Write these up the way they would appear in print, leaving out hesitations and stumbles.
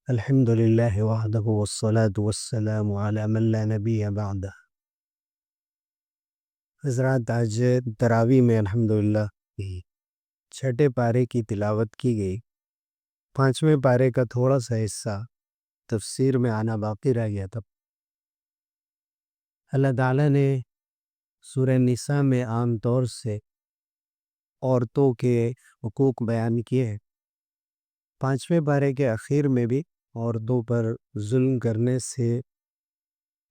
الحمد لله وحده والصلاة والسلام على من لا نبی بعدہ۔ حضرات، آج تراویح میں الحمدللہ چھٹے پارے کی تلاوت کی گئی۔ پانچویں پارے کا تھوڑا سا حصہ تفسیر میں آنا باقی رہ گیا تھا۔ اللہ تعالیٰ نے سورہ نساء میں عام طور سے عورتوں کے حقوق بیان کیے ہیں۔ پانچویں پارے کے اخیر میں بھی عورتوں پر ظلم کرنے سے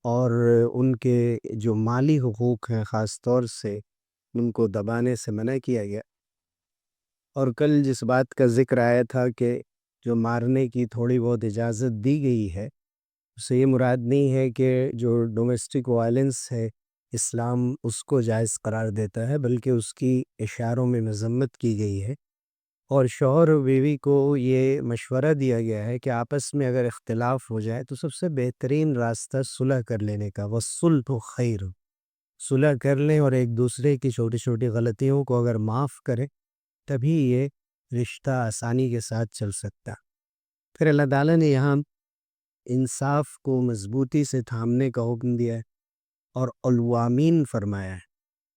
اور ان کے جو مالی حقوق ہیں خاص طور سے ان کو دبانے سے منع کیا گیا۔ اور کل جس بات کا ذکر آیا تھا کہ جو مارنے کی تھوڑی بہت اجازت دی گئی ہے، اس سے یہ مراد نہیں ہے کہ جو ڈومیسٹک وائلنس ہے اسلام اس کو جائز قرار دیتا ہے، بلکہ اس کی اشاروں میں مذمت کی گئی ہے۔ اور شوہر و بیوی کو یہ مشورہ دیا گیا ہے کہ آپس میں اگر اختلاف ہو جائے تو سب سے بہترین راستہ صلح کر لینے کا، وَالصُّلْحُ خَيْرٌ۔ صلح کر لیں اور ایک دوسرے کی چھوٹی چھوٹی غلطیوں کو اگر معاف کریں، تبھی یہ رشتہ آسانی کے ساتھ چل سکتا۔ پھر اللہ تعالیٰ نے یہاں انصاف کو مضبوطی سے تھامنے کا حکم دیا ہے اور قوامین فرمایا ہے۔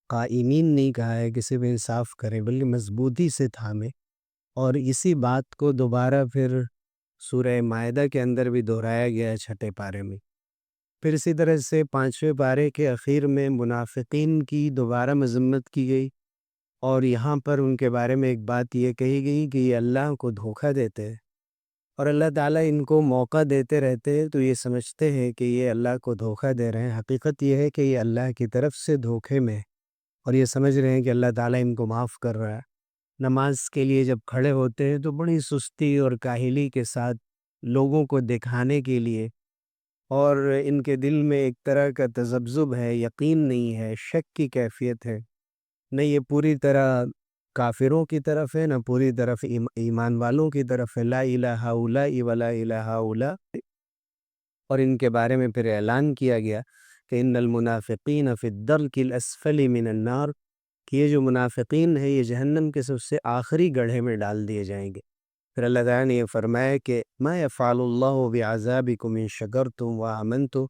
قائمین نہیں کہا ہے کہ صرف انصاف کریں، بلکہ مضبوطی سے تھامیں۔ اور اسی بات کو دوبارہ پھر سورہ مائدہ کے اندر بھی دہرایا گیا ہے چھٹے پارے میں۔ پھر اسی طرح سے پانچویں پارے کے اخیر میں منافقین کی دوبارہ مذمت کی گئی، اور یہاں پر ان کے بارے میں ایک بات یہ کہی گئی کہ یہ اللہ کو دھوکہ دیتے ہیں، اور اللہ تعالیٰ ان کو موقع دیتے رہتے ہیں تو یہ سمجھتے ہیں کہ یہ اللہ کو دھوکہ دے رہے ہیں۔ حقیقت یہ ہے کہ یہ اللہ کی طرف سے دھوکے میں ہے، اور یہ سمجھ رہے ہیں کہ اللہ تعالیٰ ان کو معاف کر رہا ہے۔ نماز کے لیے جب کھڑے ہوتے ہیں تو بڑی سستی اور کاہلی کے ساتھ لوگوں کو دکھانے کے لیے، اور ان کے دل میں ایک طرح کا تذبذب ہے، یقین نہیں ہے، شک کی کیفیت ہے۔ نہ یہ پوری طرح کافروں کی طرف ہے، نہ پوری طرف ایمان والوں کی طرف ہے۔ لا الہ الا ولا الہ الا۔ اور ان کے بارے میں پھر اعلان کیا گیا کہ ان المنافقین فی الدرک الاسفل من النار، کہ یہ جو منافقین ہیں یہ جہنم کے سب سے آخری گڑھے میں ڈال دیے جائیں گے۔ پھر اللہ تعالیٰ نے یہ فرمایا کہ ما یفعل اللہ بعذابکم ان شکرتم وآمنتم،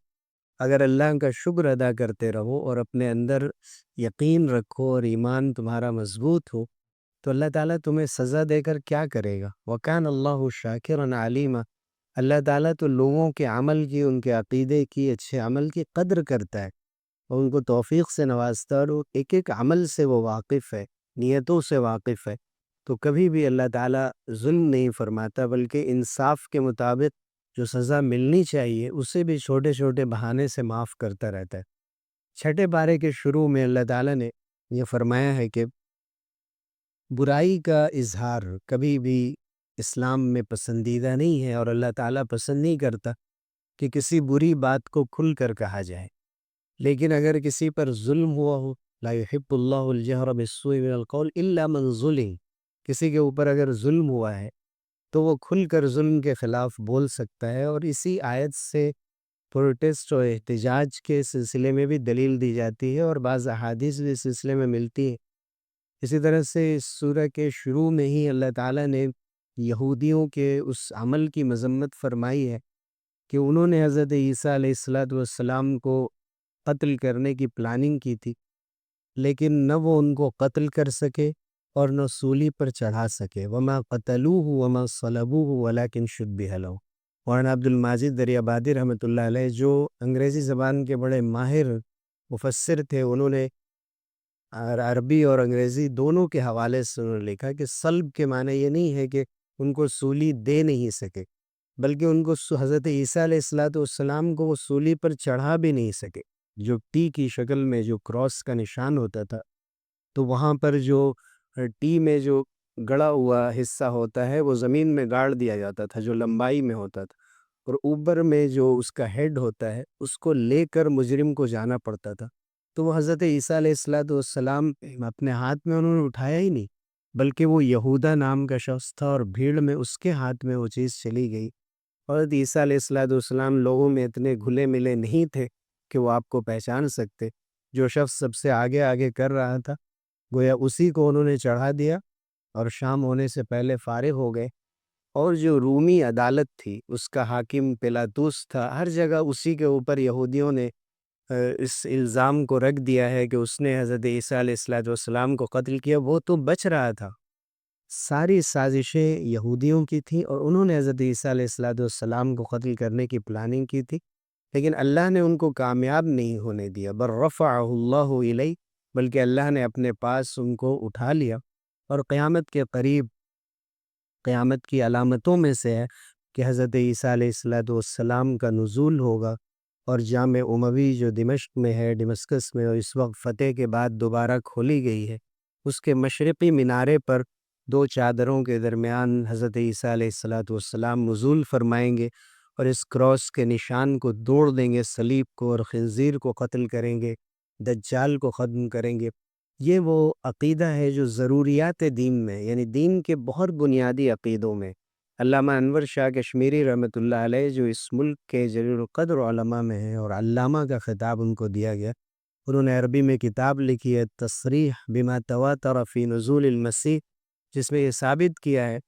اگر اللہ کا شکر ادا کرتے رہو اور اپنے اندر یقین رکھو اور ایمان تمہارا مضبوط ہو، تو اللہ تعالیٰ تمہیں سزا دے کر کیا کرے گا؟ وَكَانَ اللَّهُ شَاكِرًا عَلِيمًا، اللہ تعالیٰ تو لوگوں کے عمل کی، ان کے عقیدے کی، اچھے عمل کی قدر کرتا ہے اور ان کو توفیق سے نوازتا ہے، اور ایک ایک عمل سے وہ واقف ہے، نیتوں سے واقف ہے۔ تو کبھی بھی اللہ تعالیٰ ظلم نہیں فرماتا، بلکہ انصاف کے مطابق جو سزا ملنی چاہیے اسے بھی چھوٹے چھوٹے بہانے سے معاف کرتا رہتا ہے۔ چھٹے پارے کے شروع میں اللہ تعالیٰ نے یہ فرمایا ہے کہ برائی کا اظہار کبھی بھی اسلام میں پسندیدہ نہیں ہے، اور اللہ تعالیٰ پسند نہیں کرتا کہ کسی بری بات کو کھل کر کہا جائے۔ لیکن اگر کسی پر ظلم ہوا ہو، لا يحب اللہ الجہر بالسوء من القول الا من ظلم، کسی کے اوپر اگر ظلم ہوا ہے تو وہ کھل کر ظلم کے خلاف بول سکتا ہے، اور اسی آیت سے پروٹیسٹ اور احتجاج کے سلسلے میں بھی دلیل دی جاتی ہے، اور بعض احادیث بھی اس سلسلے میں ملتی ہیں۔ اسی طرح سے اس سورہ کے شروع میں ہی اللہ تعالیٰ نے یہودیوں کے اس عمل کی مذمت فرمائی ہے کہ انہوں نے حضرت عیسیٰ علیہ السلام کو قتل کرنے کی پلاننگ کی تھی، لیکن نہ وہ ان کو قتل کر سکے اور نہ سولی پر چڑھا سکے۔ وما قتلوه وما صلبوه ولكن شبه لهم۔ مولانا عبد الماجد دریابادی رحمۃ اللہ علیہ، جو انگریزی زبان کے بڑے ماہر مفسر تھے، انہوں نے عربی اور انگریزی دونوں کے حوالے سے انہوں نے لکھا کہ صلب کے معنی یہ نہیں ہے کہ ان کو سولی دے نہیں سکے، بلکہ ان کو حضرت عیسیٰ علیہ السلام کو وہ سولی پر چڑھا بھی نہیں سکے۔ جو ٹی کی شکل میں جو کراس کا نشان ہوتا تھا، تو وہاں پر جو ٹی میں جو گڑا ہوا حصہ ہوتا ہے وہ زمین میں گاڑ دیا جاتا تھا، جو لمبائی میں ہوتا تھا، اور اوپر میں جو اس کا ہیڈ ہوتا ہے اس کو لے کر مجرم کو جانا پڑتا تھا۔ تو وہ حضرت عیسیٰ علیہ السلام اپنے ہاتھ میں انہوں نے اٹھایا ہی نہیں، بلکہ وہ یہودا نام کا شخص تھا، اور بھیڑ میں اس کے ہاتھ میں وہ چیز چلی گئی۔ حضرت عیسیٰ علیہ السلام لوگوں میں اتنے گھلے ملے نہیں تھے کہ وہ آپ کو پہچان سکتے۔ جو شخص سب سے آگے آگے کر رہا تھا، گویا اسی کو انہوں نے چڑھا دیا، اور شام ہونے سے پہلے فارغ ہو گئے۔ اور جو رومی عدالت تھی اس کا حاکم پلاطوس تھا، ہر جگہ اسی کے اوپر یہودیوں نے اس الزام کو رکھ دیا ہے کہ اس نے حضرت عیسیٰ علیہ السلام کو قتل کیا، وہ تو بچ رہا تھا۔ ساری سازشیں یہودیوں کی تھیں اور انہوں نے حضرت عیسیٰ علیہ السلام کو قتل کرنے کی پلاننگ کی تھی، لیکن اللہ نے ان کو کامیاب نہیں ہونے دیا۔ بل رفعہ اللہ الیہ، بلکہ اللہ نے اپنے پاس ان کو اٹھا لیا۔ اور قیامت کے قریب، قیامت کی علامتوں میں سے ہے کہ حضرت عیسیٰ علیہ السلام کا نزول ہوگا، اور جامع اموی جو دمشق میں ہے، دمشقس میں، اور اس وقت فتح کے بعد دوبارہ کھولی گئی ہے، اس کے مشرقی مینارے پر دو چادروں کے درمیان حضرت عیسیٰ علیہ السلام نزول فرمائیں گے، اور اس کراس کے نشان کو توڑ دیں گے، صلیب کو، اور خنزیر کو قتل کریں گے، دجال کو ختم کریں گے۔ یہ وہ عقیدہ ہے جو ضروریات دین میں، یعنی دین کے بہت بنیادی عقیدوں میں، علامہ انور شاہ کشمیری رحمۃ اللہ علیہ جو اس ملک کے جلیل القدر علماء میں ہیں اور علامہ کا خطاب ان کو دیا گیا، انہوں نے عربی میں کتاب لکھی ہے تصریح بما تواتر فی نزول المسیح، جس میں یہ ثابت کیا ہے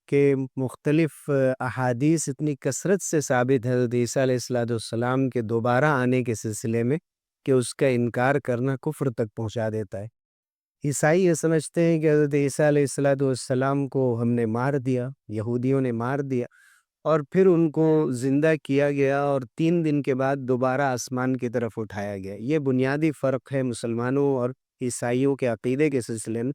کہ مختلف احادیث اتنی کثرت سے ثابت ہے حضرت عیسیٰ علیہ السلام کے دوبارہ آنے کے سلسلے میں کہ اس کا انکار کرنا کفر تک پہنچا دیتا ہے۔ عیسائی یہ سمجھتے ہیں کہ حضرت عیسیٰ علیہ السلام کو ہم نے مار دیا، یہودیوں نے مار دیا، اور پھر ان کو زندہ کیا گیا اور 3 دن کے بعد دوبارہ آسمان کی طرف اٹھایا گیا۔ یہ بنیادی فرق ہے مسلمانوں اور عیسائیوں کے عقیدے کے سلسلے میں،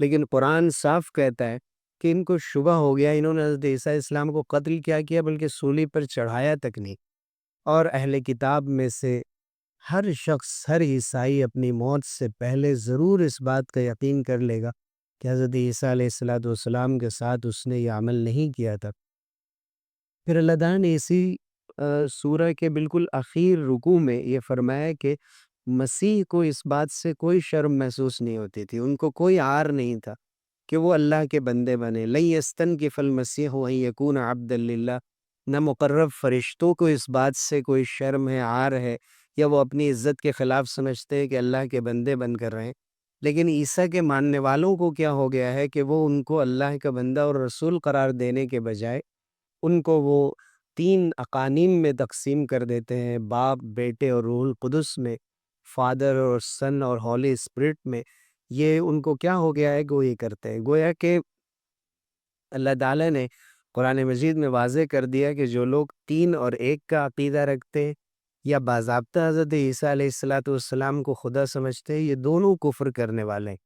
لیکن قرآن صاف کہتا ہے کہ ان کو شبہ ہو گیا، انہوں نے حضرت عیسیٰ علیہ السلام کو قتل کیا بلکہ صلیب پر چڑھایا تک نہیں۔ اور اہل کتاب میں سے ہر شخص، ہر عیسائی اپنی موت سے پہلے ضرور اس بات کا یقین کر لے گا کہ حضرت عیسیٰ علیہ السلام کے ساتھ اس نے یہ عمل نہیں کیا تھا۔ پھر اللہ تعالیٰ نے اسی سورہ کے بالکل اخیر رکوع میں یہ فرمایا کہ مسیح کو اس بات سے کوئی شرم محسوس نہیں ہوتی تھی، ان کو کوئی عار نہیں تھا کہ وہ اللہ کے بندے بنے۔ لن یستنکف المسیح ان یکون عبدا للہ، نہ مقرب فرشتوں کو اس بات سے کوئی شرم ہے، عار ہے، یا وہ اپنی عزت کے خلاف سمجھتے ہیں کہ اللہ کے بندے بن کر رہیں۔ لیکن عیسیٰ کے ماننے والوں کو کیا ہو گیا ہے کہ وہ ان کو اللہ کا بندہ اور رسول قرار دینے کے بجائے ان کو وہ 3 اقانیم میں تقسیم کر دیتے ہیں، باپ، بیٹے اور روح القدس میں، فادر اور سن اور ہولی اسپرٹ میں۔ یہ ان کو کیا ہو گیا ہے کہ وہ یہ کرتے ہیں، گویا کہ اللہ تعالیٰ نے قرآن مجید میں واضح کر دیا کہ جو لوگ 3 اور 1 کا عقیدہ رکھتے ہیں یا باضابطہ حضرت عیسیٰ علیہ السلام کو خدا سمجھتے ہیں، یہ دونوں کفر کرنے والے ہیں۔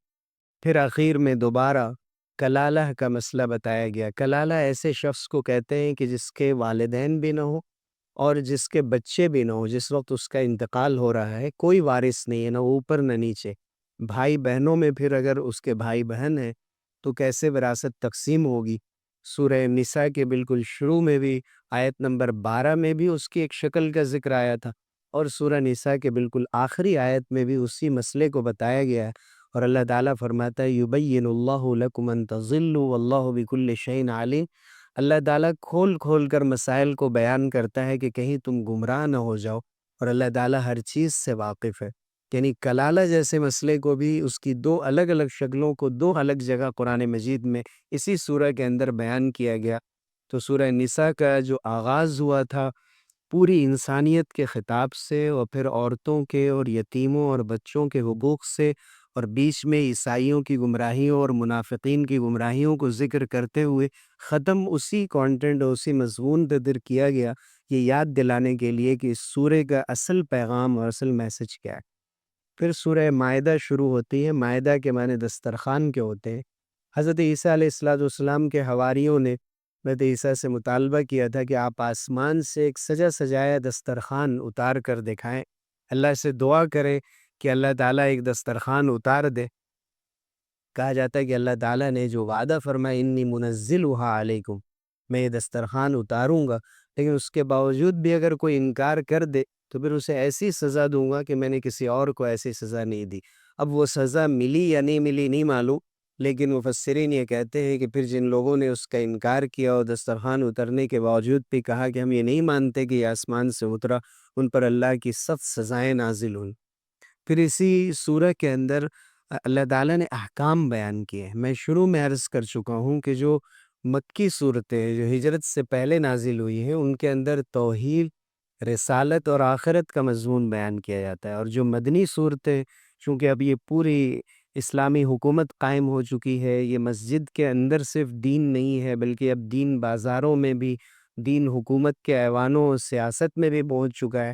پھر آخر میں دوبارہ کلالہ کا مسئلہ بتایا گیا۔ کلالہ ایسے شخص کو کہتے ہیں کہ جس کے والدین بھی نہ ہو اور جس کے بچے بھی نہ ہو، جس وقت اس کا انتقال ہو رہا ہے کوئی وارث نہیں ہے، نہ اوپر نہ نیچے۔ بھائی بہنوں میں پھر اگر اس کے بھائی بہن ہیں تو کیسے وراثت تقسیم ہوگی؟ سورہ نساء کے بالکل شروع میں بھی آیت نمبر 12 میں بھی اس کی ایک شکل کا ذکر آیا تھا، اور سورہ نساء کے بالکل آخری آیت میں بھی اسی مسئلے کو بتایا گیا ہے، اور اللہ تعالیٰ فرماتا ہے یبین اللہ لکم ان تضلوا واللہ بکل شیء علیم۔ اللہ تعالیٰ کھول کھول کر مسائل کو بیان کرتا ہے کہ کہیں تم گمراہ نہ ہو جاؤ، اور اللہ تعالیٰ ہر چیز سے واقف ہے۔ یعنی کلالہ جیسے مسئلے کو بھی اس کی 2 الگ الگ شکلوں کو 2 الگ جگہ قرآن مجید میں اسی سورہ کے اندر بیان کیا گیا۔ تو سورہ نساء کا جو آغاز ہوا تھا پوری انسانیت کے خطاب سے، اور پھر عورتوں کے اور یتیموں اور بچوں کے حقوق سے، اور بیچ میں عیسائیوں کی گمراہیوں اور منافقین کی گمراہیوں کو ذکر کرتے ہوئے ختم اسی کانٹینٹ اور اسی مضمون پہ در کیا گیا، یہ یاد دلانے کے لیے کہ اس سورہ کا اصل پیغام اور اصل میسج کیا ہے۔ پھر سورہ مائدہ شروع ہوتی ہے۔ مائدہ کے معنی دسترخوان کے ہوتے ہیں۔ حضرت عیسیٰ علیہ السلام کے حواریوں نے حضرت عیسیٰ سے مطالبہ کیا تھا کہ آپ آسمان سے ایک سجا سجایا دسترخوان اتار کر دکھائیں، اللہ سے دعا کریں کہ اللہ تعالیٰ ایک دسترخوان اتار دے۔ کہا جاتا ہے کہ اللہ تعالیٰ نے جو وعدہ فرمایا انی منزلھا علیکم، میں یہ دسترخوان اتاروں گا، لیکن اس کے باوجود بھی اگر کوئی انکار کر دے تو پھر اسے ایسی سزا دوں گا کہ میں نے کسی اور کو ایسی سزا نہیں دی۔ اب وہ سزا ملی یا نہیں ملی نہیں معلوم، لیکن مفسرین یہ کہتے ہیں کہ پھر جن لوگوں نے اس کا انکار کیا اور دسترخوان اترنے کے باوجود بھی کہا کہ ہم یہ نہیں مانتے کہ یہ آسمان سے اترا، ان پر اللہ کی سخت سزائیں نازل ہوئیں۔ پھر اسی سورہ کے اندر اللہ تعالیٰ نے احکام بیان کیے ہیں۔ میں شروع میں عرض کر چکا ہوں کہ جو مکی صورتیں جو ہجرت سے پہلے نازل ہوئی ہیں ان کے اندر توحید، رسالت اور آخرت کا مضمون بیان کیا جاتا ہے، اور جو مدنی صورتیں چونکہ اب یہ پوری اسلامی حکومت قائم ہو چکی ہے، یہ مسجد کے اندر صرف دین نہیں ہے بلکہ اب دین بازاروں میں بھی، دین حکومت کے ایوانوں اور سیاست میں بھی پہنچ چکا ہے،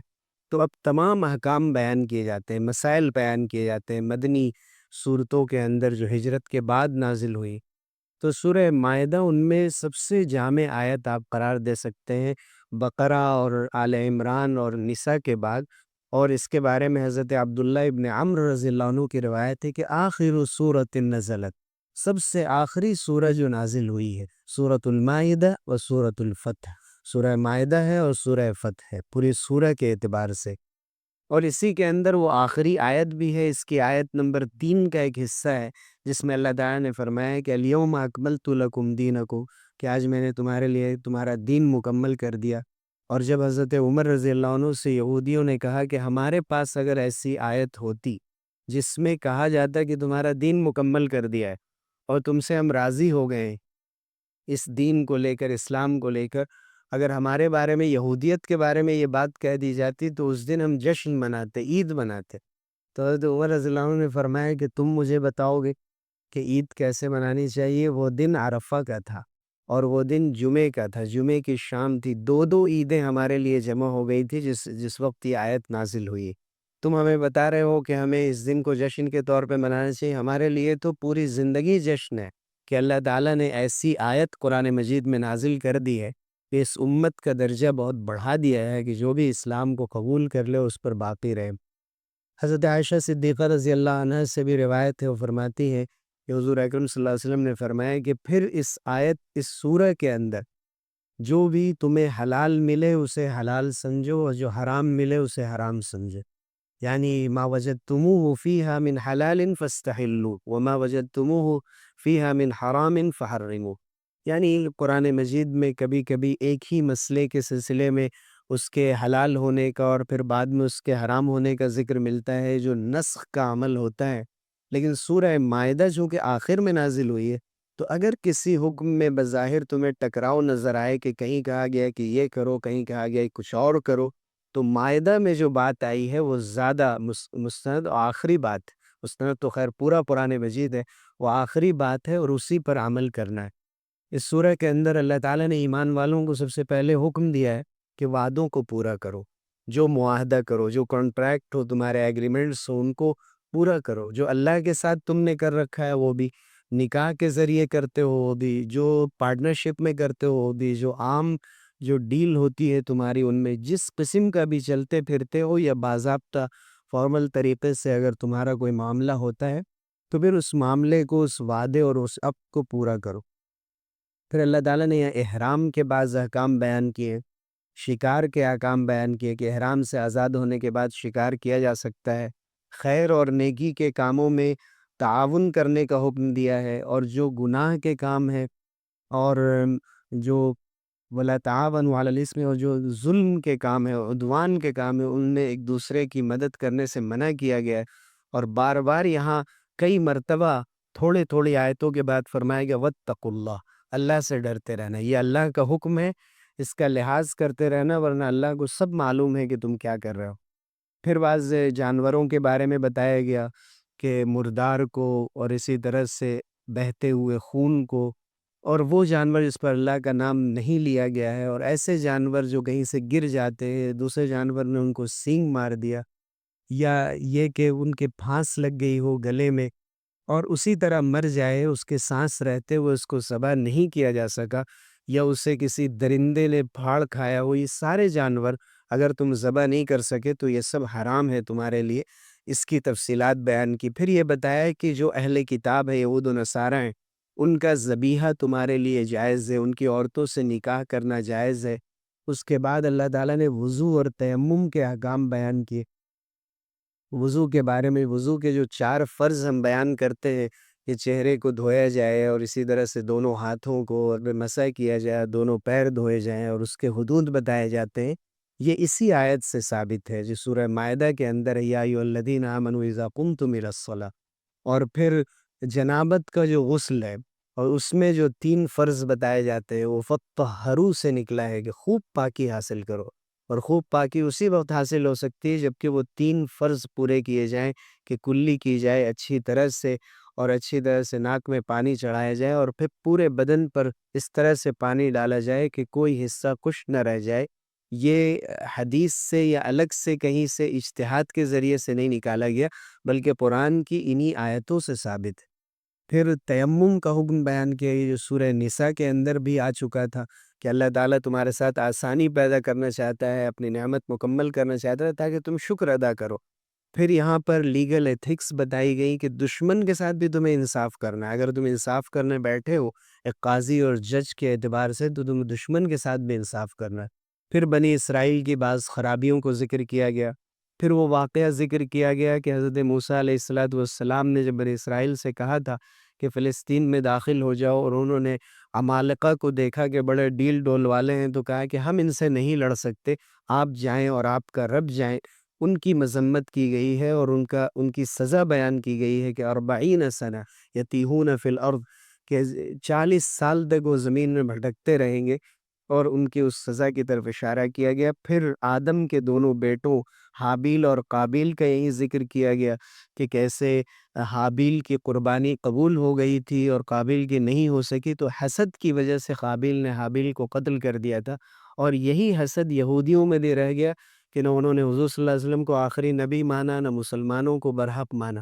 تو اب تمام احکام بیان کیے جاتے ہیں، مسائل بیان کیے جاتے ہیں مدنی صورتوں کے اندر جو ہجرت کے بعد نازل ہوئی۔ تو سورہ مائدہ ان میں سب سے جامع آیت آپ قرار دے سکتے ہیں، بقرہ اور آل عمران اور نساء کے بعد، اور اس کے بارے میں حضرت عبداللہ ابن عمرو رضی اللہ عنہ کی روایت ہے کہ آخر سورۃ نزلت، سب سے آخری سورہ جو نازل ہوئی ہے سورۃ المائدہ و سورۃ الفتح، سورہ مائدہ ہے اور سورہ فتح ہے پوری سورہ کے اعتبار سے، اور اسی کے اندر وہ آخری آیت بھی ہے، اس کی آیت نمبر 3 کا ایک حصہ ہے جس میں اللہ تعالیٰ نے فرمایا ہے کہ الیوم اکملت لکم دینکم، کہ آج میں نے تمہارے لیے تمہارا دین مکمل کر دیا۔ اور جب حضرت عمر رضی اللہ عنہ سے یہودیوں نے کہا کہ ہمارے پاس اگر ایسی آیت ہوتی جس میں کہا جاتا کہ تمہارا دین مکمل کر دیا ہے اور تم سے ہم راضی ہو گئے ہیں اس دین کو لے کر، اسلام کو لے کر، اگر ہمارے بارے میں، یہودیت کے بارے میں یہ بات کہہ دی جاتی تو اس دن ہم جشن مناتے، عید مناتے۔ تو حضرت عمر رضی اللہ عنہ نے فرمایا کہ تم مجھے بتاؤ گے کہ عید کیسے منانی چاہیے؟ وہ دن عرفہ کا تھا اور وہ دن جمعے کا تھا، جمعے کی شام تھی، دو دو عیدیں ہمارے لیے جمع ہو گئی تھی جس وقت یہ آیت نازل ہوئی۔ تم ہمیں بتا رہے ہو کہ ہمیں اس دن کو جشن کے طور پہ منانا چاہیے، ہمارے لیے تو پوری زندگی جشن ہے کہ اللہ تعالیٰ نے ایسی آیت قرآن مجید میں نازل کر دی ہے کہ اس امت کا درجہ بہت بڑھا دیا ہے کہ جو بھی اسلام کو قبول کر لے اس پر باقی رہے۔ حضرت عائشہ صدیقہ رضی اللہ عنہ سے بھی روایت ہے، وہ فرماتی ہے کہ حضور اکرم صلی اللہ علیہ وسلم نے فرمایا کہ پھر اس آیت، اس سورہ کے اندر جو بھی تمہیں حلال ملے اسے حلال سمجھو اور جو حرام ملے اسے حرام سمجھو، یعنی ما وجدتموه فیہا من حلال فاستحلوا وما وجدتموه فیہا من حرام فحرموا، یعنی قرآن مجید میں کبھی کبھی ایک ہی مسئلے کے سلسلے میں اس کے حلال ہونے کا اور پھر بعد میں اس کے حرام ہونے کا ذکر ملتا ہے جو نسخ کا عمل ہوتا ہے، لیکن سورہ مائدہ چونکہ آخر میں نازل ہوئی ہے تو اگر کسی حکم میں بظاہر تمہیں ٹکراؤ نظر آئے کہ کہیں کہا گیا ہے کہ یہ کرو، کہیں کہا گیا ہے کچھ اور کرو، تو مائدہ میں جو بات آئی ہے وہ زیادہ مستند اور آخری بات ہے، مستند تو خیر پورا قرآن مجید ہے، وہ آخری بات ہے اور اسی پر عمل کرنا ہے۔ اس سورہ کے اندر اللہ تعالیٰ نے ایمان والوں کو سب سے پہلے حکم دیا ہے کہ وعدوں کو پورا کرو، جو معاہدہ کرو، جو کانٹریکٹ ہو، تمہارے ایگریمنٹس ہو، ان کو پورا کرو، جو اللہ کے ساتھ تم نے کر رکھا ہے وہ بھی، نکاح کے ذریعے کرتے ہو وہ بھی، جو پارٹنرشپ میں کرتے ہو وہ بھی، جو عام جو ڈیل ہوتی ہے تمہاری ان میں جس قسم کا بھی چلتے پھرتے ہو یا باضابطہ فارمل طریقے سے اگر تمہارا کوئی معاملہ ہوتا ہے تو پھر اس معاملے کو، اس وعدے اور اس عقد کو پورا کرو۔ پھر اللہ تعالیٰ نے یہ احرام کے بعض احکام بیان کیے، شکار کے احکام بیان کیے کہ احرام سے آزاد ہونے کے بعد شکار کیا جا سکتا ہے، خیر اور نیکی کے کاموں میں تعاون کرنے کا حکم دیا ہے، اور جو گناہ کے کام ہے اور جو ولا تعاون علی الاثم، اور جو ظلم کے کام ہے، عدوان کے کام ہے، ان میں ایک دوسرے کی مدد کرنے سے منع کیا گیا ہے، اور بار بار یہاں کئی مرتبہ تھوڑے تھوڑی آیتوں کے بعد فرمایا گیا واتقوا اللہ، اللہ سے ڈرتے رہنا، یہ اللہ کا حکم ہے، اس کا لحاظ کرتے رہنا، ورنہ اللہ کو سب معلوم ہے کہ تم کیا کر رہے ہو۔ پھر بعض جانوروں کے بارے میں بتایا گیا کہ مردار کو اور اسی طرح سے بہتے ہوئے خون کو، اور وہ جانور جس پر اللہ کا نام نہیں لیا گیا ہے، اور ایسے جانور جو کہیں سے گر جاتے ہیں، دوسرے جانور نے ان کو سینگ مار دیا، یا یہ کہ ان کے پھانس لگ گئی ہو گلے میں اور اسی طرح مر جائے، اس کے سانس رہتے ہوئے اس کو ذبح نہیں کیا جا سکا، یا اسے کسی درندے نے پھاڑ کھایا ہو، یہ سارے جانور اگر تم ذبح نہیں کر سکے تو یہ سب حرام ہے تمہارے لیے، اس کی تفصیلات بیان کی۔ پھر یہ بتایا کہ جو اہل کتاب ہے، یہود و نصارہ ہیں، ان کا ذبیحہ تمہارے لیے جائز ہے، ان کی عورتوں سے نکاح کرنا جائز ہے۔ اس کے بعد اللہ تعالیٰ نے وضو اور تیمم کے احکام بیان کیے، وضو کے بارے میں، وضو کے جو 4 فرض ہم بیان کرتے ہیں کہ چہرے کو دھویا جائے اور اسی طرح سے دونوں ہاتھوں کو اور مسح کیا جائے، دونوں پیر دھوئے جائیں اور اس کے حدود بتائے جاتے ہیں، یہ اسی آیت سے ثابت ہے جو سورہ مائدہ کے اندر ہے، یا ایھا الذین آمنوا اذا قمتم الی الصلاۃ، اور پھر جنابت کا جو غسل ہے اور اس میں جو 3 فرض بتائے جاتے ہیں وہ فطہرو سے نکلا ہے کہ خوب پاکی حاصل کرو، اور خوب پاکی اسی وقت حاصل ہو سکتی ہے جبکہ وہ 3 فرض پورے کیے جائیں، کہ کلی کی جائے اچھی طرح سے، اور اچھی طرح سے ناک میں پانی چڑھایا جائے، اور پھر پورے بدن پر اس طرح سے پانی ڈالا جائے کہ کوئی حصہ خشک نہ رہ جائے۔ یہ حدیث سے یا الگ سے کہیں سے اجتہاد کے ذریعے سے نہیں نکالا گیا، بلکہ قرآن کی انہی آیتوں سے ثابت ہے۔ پھر تیمم کا حکم بیان کیا، یہ جو سورہ نساء کے اندر بھی آ چکا تھا کہ اللہ تعالیٰ تمہارے ساتھ آسانی پیدا کرنا چاہتا ہے، اپنی نعمت مکمل کرنا چاہتا ہے تاکہ تم شکر ادا کرو۔ پھر یہاں پر لیگل ایتھکس بتائی گئی کہ دشمن کے ساتھ بھی تمہیں انصاف کرنا ہے۔ اگر تم انصاف کرنے بیٹھے ہو ایک قاضی اور جج کے اعتبار سے، تو تم دشمن کے ساتھ بھی انصاف کرنا ہے۔ پھر بنی اسرائیل کی بعض خرابیوں کو ذکر کیا گیا۔ پھر وہ واقعہ ذکر کیا گیا کہ حضرت موسیٰ علیہ السلام نے جب بنی اسرائیل سے کہا تھا کہ فلسطین میں داخل ہو جاؤ، اور انہوں نے عمالقہ کو دیکھا کہ بڑے ڈیل ڈول والے ہیں، تو کہا کہ ہم ان سے نہیں لڑ سکتے، آپ جائیں اور آپ کا رب جائیں۔ ان کی مذمت کی گئی ہے، اور ان کی سزا بیان کی گئی ہے کہ 40 سنہ یتیہون فی الارض، کہ 40 سال تک وہ زمین میں بھٹکتے رہیں گے، اور ان کی اس سزا کی طرف اشارہ کیا گیا۔ پھر آدم کے دونوں بیٹوں حابیل اور قابیل کا یہی ذکر کیا گیا کہ کیسے حابیل کی قربانی قبول ہو گئی تھی اور قابیل کی نہیں ہو سکی، تو حسد کی وجہ سے قابیل نے حابیل کو قتل کر دیا تھا، اور یہی حسد یہودیوں میں بھی رہ گیا کہ نہ انہوں نے حضور صلی اللہ علیہ وسلم کو آخری نبی مانا، نہ مسلمانوں کو برحق مانا۔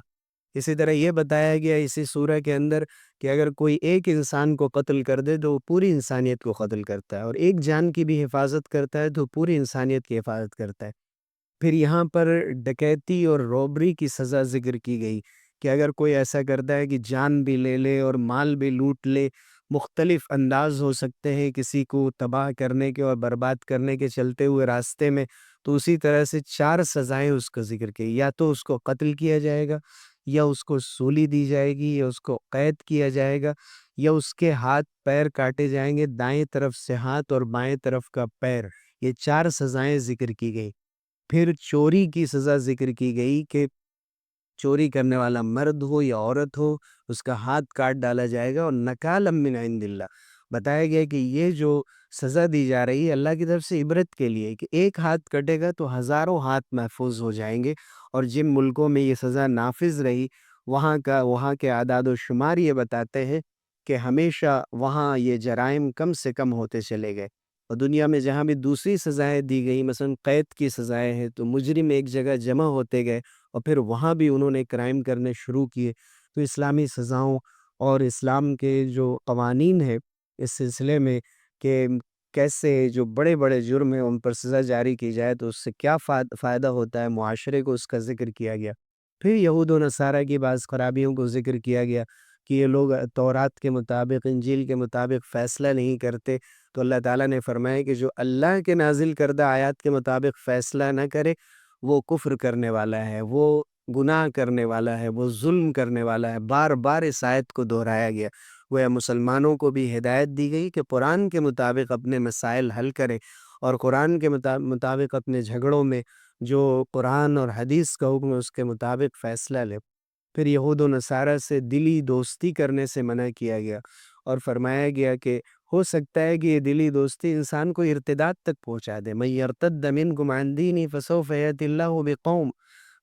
اسی طرح یہ بتایا گیا اسی سورہ کے اندر کہ اگر کوئی ایک انسان کو قتل کر دے تو وہ پوری انسانیت کو قتل کرتا ہے، اور ایک جان کی بھی حفاظت کرتا ہے تو پوری انسانیت کی حفاظت کرتا ہے۔ پھر یہاں پر ڈکیتی اور روبری کی سزا ذکر کی گئی کہ اگر کوئی ایسا کرتا ہے کہ جان بھی لے لے اور مال بھی لوٹ لے، مختلف انداز ہو سکتے ہیں کسی کو تباہ کرنے کے اور برباد کرنے کے چلتے ہوئے راستے میں، تو اسی طرح سے 4 سزائیں اس کا ذکر کی، یا تو اس کو قتل کیا جائے گا، یا اس کو سولی دی جائے گی، یا اس کو قید کیا جائے گا، یا اس کے ہاتھ پیر کاٹے جائیں گے، دائیں طرف سے ہاتھ اور بائیں طرف کا پیر۔ یہ 4 سزائیں ذکر کی گئی۔ پھر چوری کی سزا ذکر کی گئی کہ چوری کرنے والا مرد ہو یا عورت ہو، اس کا ہاتھ کاٹ ڈالا جائے گا، اور نکالا من عند اللہ بتایا گیا کہ یہ جو سزا دی جا رہی ہے اللہ کی طرف سے عبرت کے لیے، کہ ایک ہاتھ کٹے گا تو ہزاروں ہاتھ محفوظ ہو جائیں گے۔ اور جن ملکوں میں یہ سزا نافذ رہی، وہاں کے اعداد و شمار یہ بتاتے ہیں کہ ہمیشہ وہاں یہ جرائم کم سے کم ہوتے چلے گئے۔ اور دنیا میں جہاں بھی دوسری سزائیں دی گئی، مثلا قید کی سزائیں ہیں، تو مجرم ایک جگہ جمع ہوتے گئے اور پھر وہاں بھی انہوں نے کرائم کرنے شروع کیے۔ تو اسلامی سزاؤں اور اسلام کے جو قوانین ہیں اس سلسلے میں کہ کیسے جو بڑے بڑے جرم ہیں ان پر سزا جاری کی جائے تو اس سے کیا فائدہ ہوتا ہے معاشرے کو، اس کا ذکر کیا گیا۔ پھر یہود و نصارہ کی بعض خرابیوں کو ذکر کیا گیا کہ یہ لوگ تورات کے مطابق، انجیل کے مطابق فیصلہ نہیں کرتے، تو اللہ تعالیٰ نے فرمایا کہ جو اللہ کے نازل کردہ آیات کے مطابق فیصلہ نہ کرے وہ کفر کرنے والا ہے، وہ گناہ کرنے والا ہے، وہ ظلم کرنے والا ہے۔ بار بار اس آیت کو دہرایا گیا۔ وہ مسلمانوں کو بھی ہدایت دی گئی کہ قرآن کے مطابق اپنے مسائل حل کریں، اور قرآن کے مطابق اپنے جھگڑوں میں جو قرآن اور حدیث کا حکم ہے اس کے مطابق فیصلہ لے۔ پھر یہود و نصارہ سے دلی دوستی کرنے سے منع کیا گیا، اور فرمایا گیا کہ ہو سکتا ہے کہ یہ دلی دوستی انسان کو ارتداد تک پہنچا دے۔ من یرتد منکم عن دینہ فسوف یأتی اللہ بقوم،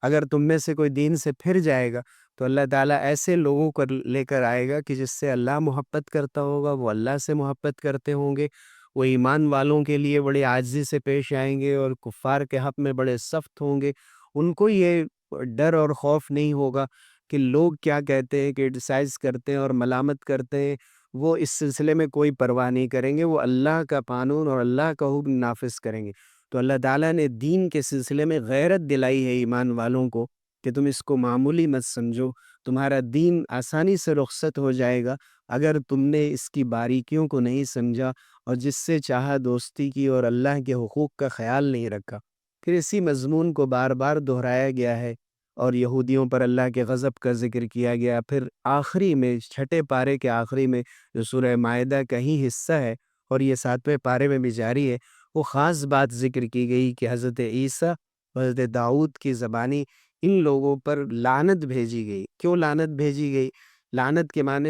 اگر تم میں سے کوئی دین سے پھر جائے گا تو اللہ تعالیٰ ایسے لوگوں کو لے کر آئے گا کہ جس سے اللہ محبت کرتا ہوگا، وہ اللہ سے محبت کرتے ہوں گے، وہ ایمان والوں کے لیے بڑی عاجزی سے پیش آئیں گے اور کفار کے حق میں بڑے سخت ہوں گے۔ ان کو یہ ڈر اور خوف نہیں ہوگا کہ لوگ کیا کہتے ہیں، کرٹیسائز کرتے ہیں اور ملامت کرتے ہیں، وہ اس سلسلے میں کوئی پرواہ نہیں کریں گے، وہ اللہ کا قانون اور اللہ کا حکم نافذ کریں گے۔ تو اللہ تعالیٰ نے دین کے سلسلے میں غیرت دلائی ہے ایمان والوں کو کہ تم اس کو معمولی مت سمجھو، تمہارا دین آسانی سے رخصت ہو جائے گا اگر تم نے اس کی باریکیوں کو نہیں سمجھا اور جس سے چاہا دوستی کی اور اللہ کے حقوق کا خیال نہیں رکھا۔ پھر اسی مضمون کو بار بار دہرایا گیا ہے، اور یہودیوں پر اللہ کے غضب کا ذکر کیا گیا۔ پھر آخری میں 6 پارے کے آخری میں جو سورہ مائدہ کا ہی حصہ ہے اور یہ 7ویں پارے میں بھی جاری ہے، وہ خاص بات ذکر کی گئی کہ حضرت عیسیٰ و حضرت داؤد کی زبانی ان لوگوں پر لعنت بھیجی گئی۔ کیوں لعنت بھیجی گئی؟ لعنت کے معنی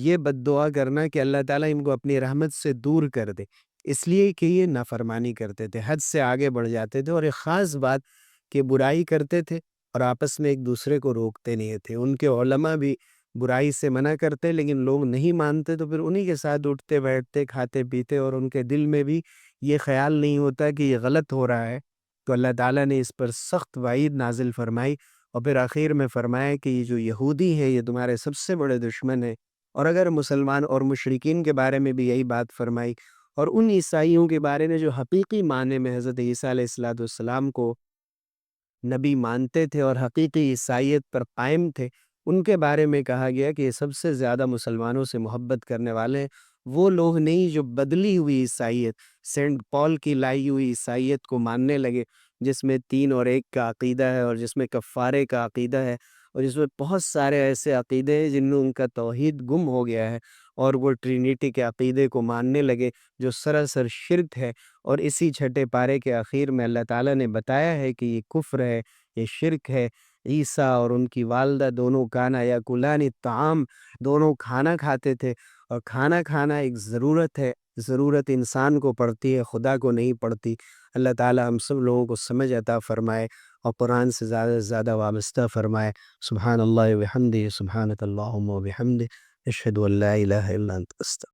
یہ بد دعا کرنا کہ اللہ تعالیٰ ان کو اپنی رحمت سے دور کر دے، اس لیے کہ یہ نافرمانی کرتے تھے، حد سے آگے بڑھ جاتے تھے، اور ایک خاص بات کہ برائی کرتے تھے اور آپس میں ایک دوسرے کو روکتے نہیں تھے۔ ان کے علماء بھی برائی سے منع کرتے، لیکن لوگ نہیں مانتے تو پھر انہی کے ساتھ اٹھتے بیٹھتے کھاتے پیتے، اور ان کے دل میں بھی یہ خیال نہیں ہوتا کہ یہ غلط ہو رہا ہے۔ تو اللہ تعالیٰ نے اس پر سخت وعید نازل فرمائی، اور پھر آخر میں فرمایا کہ یہ جو یہودی ہے یہ تمہارے سب سے بڑے دشمن ہے۔ اور اگر مسلمان اور مشرکین کے بارے میں بھی یہی بات فرمائی، اور ان عیسائیوں کے بارے میں جو حقیقی معنی میں حضرت عیسیٰ علیہ السلام کو نبی مانتے تھے اور حقیقی عیسائیت پر قائم تھے، ان کے بارے میں کہا گیا کہ یہ سب سے زیادہ مسلمانوں سے محبت کرنے والے ہیں۔ وہ لوگ نہیں جو بدلی ہوئی عیسائیت، سینٹ پال کی لائی ہوئی عیسائیت کو ماننے لگے، جس میں 3 اور 1 کا عقیدہ ہے، اور جس میں کفارے کا عقیدہ ہے، اور جس میں بہت سارے ایسے عقیدے ہیں جن میں ان کا توحید گم ہو گیا ہے، اور وہ ٹرینیٹی کے عقیدے کو ماننے لگے جو سراسر شرک ہے۔ اور اسی چھٹے پارے کے آخر میں اللہ تعالیٰ نے بتایا ہے کہ یہ کفر ہے، یہ شرک ہے۔ عیسیٰ اور ان کی والدہ دونوں کانا یا کلانی طعام، دونوں کھانا کھاتے تھے، اور کھانا کھانا ایک ضرورت ہے، ضرورت انسان کو پڑتی ہے، خدا کو نہیں پڑتی۔ اللہ تعالیٰ ہم سب لوگوں کو سمجھ عطا فرمائے، اور قرآن سے زیادہ سے زیادہ وابستہ فرمائے۔ سبحان اللہ و بحمدہ، سبحانک اللہم و بحمدہ، اشہد ان لا الہ الا انت، استغفرک۔